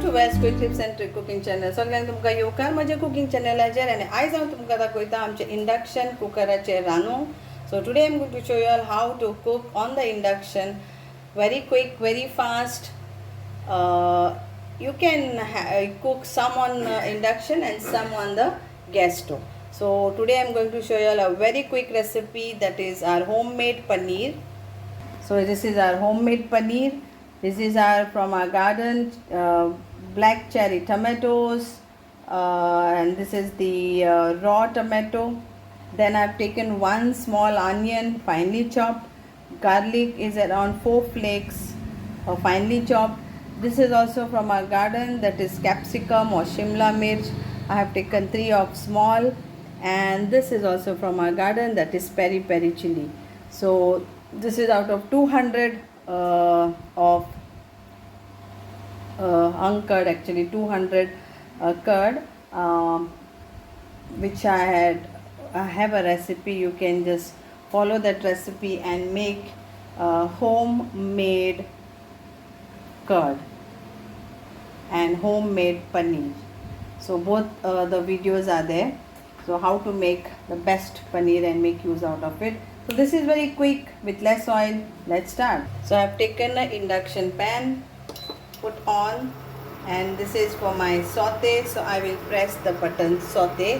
To waste quick tips and trick cooking channel. सगळ्यांक तुमकां येवकार म्हज्या कुकिंग चॅनलाचेर. आनी आयज हांव तुमकां दाखयता आमचे इंडक्शन कुकराचेर रांदूंक. So today I am going to show you all how to cook on the induction. Very quick, very fast. You can cook some on induction and some on the gas stove. So today I am going to show you all a very quick recipe, that is our homemade paneer. So this is our homemade paneer. This is from our garden, black cherry tomatoes, and this is the raw tomato. Then I have taken one small onion finely chopped. Garlic is around 4 flakes finely chopped. This is also from our garden, that is capsicum or shimla mirch. I have taken 3 of small, and this is also from our garden, that is Peri-Peri chilli. So this is out of 200 of curd, actually 200 curd, which I have a recipe. You can just follow that recipe and make homemade curd and homemade paneer. So both the videos are there. So how to make the best paneer and make use out of it. So this is very quick with less oil. Let's start. So I have taken an induction pan, put on, and this is for my saute. So I will press the button saute.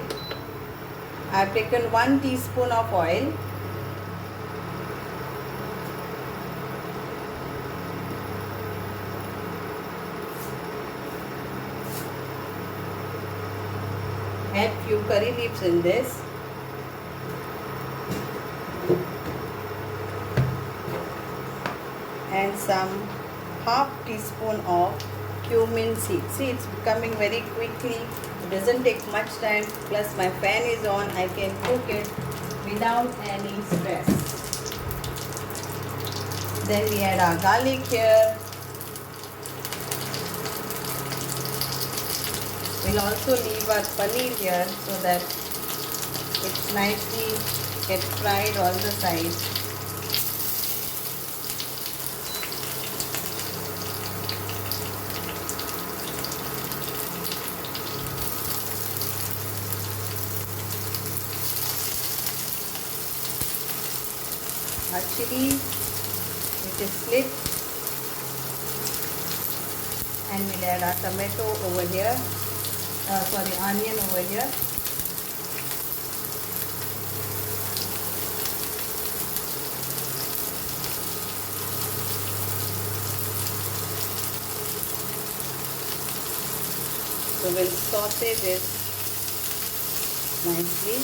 I have taken 1 teaspoon of oil. Add few curry leaves in this. And some half teaspoon of cumin seeds. See, it's becoming very quickly. It doesn't take much time. Plus my fan is on. I can cook it without any stress. Then we add our garlic here. We'll also leave our paneer here so that it's nicely get fried all the sides. Our chilli, which is split, and we'll add our tomato over here. Onion over here. So we'll saute this nicely.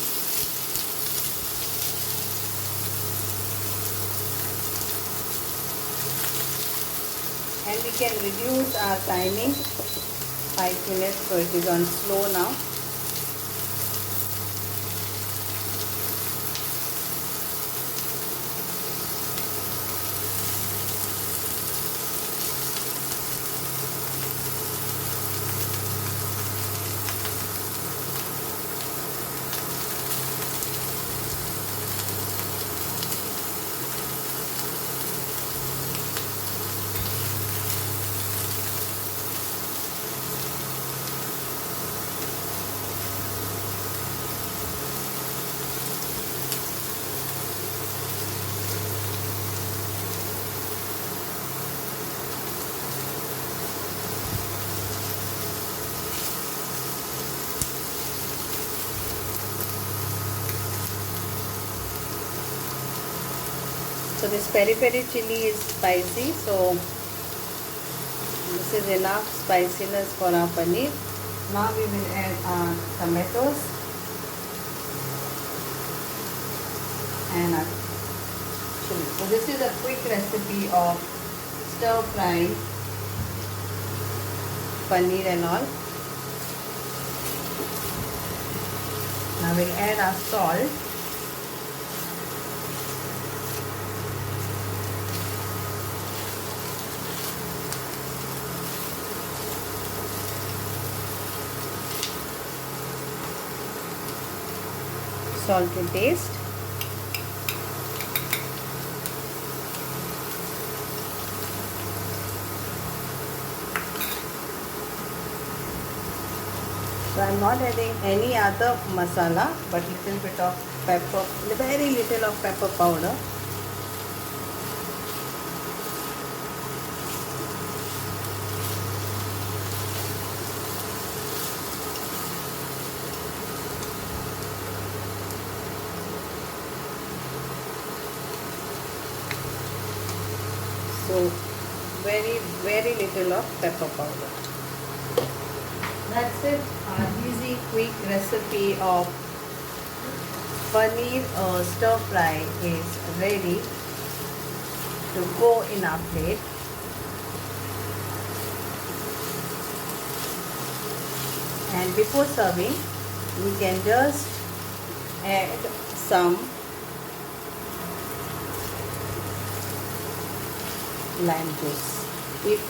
And we can reduce our timing 5 minutes, so it is on slow now. So this peri-peri chili is spicy, so this is enough spiciness for our paneer. Now we will add our tomatoes and our chili. So this is a quick recipe of stir-fry paneer and all. Now we'll add our salt. Salt to taste. So I'm not adding any other masala, but little bit of pepper, very little of pepper powder. So very little of pepper powder. That's it. Our easy quick recipe of paneer stir fry is ready to go in our plate. And before serving, we can just add some lime juice if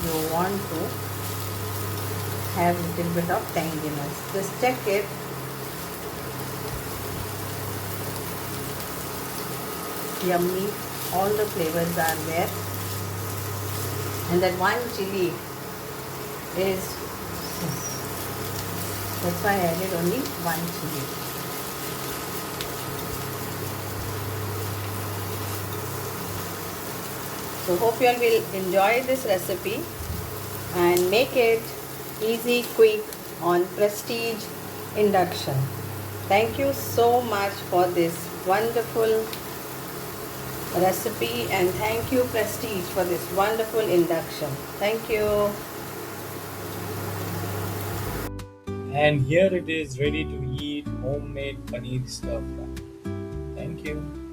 you want to have a little bit of tanginess. Just check it. Yummy, all the flavors are there, and that one chili is, that's why I added only one chili. So hope you all will enjoy this recipe and make it easy, quick on Prestige Induction. Thank you so much for this wonderful recipe, and thank you Prestige for this wonderful induction. Thank you. And here it is ready to eat homemade paneer stir fry. Thank you.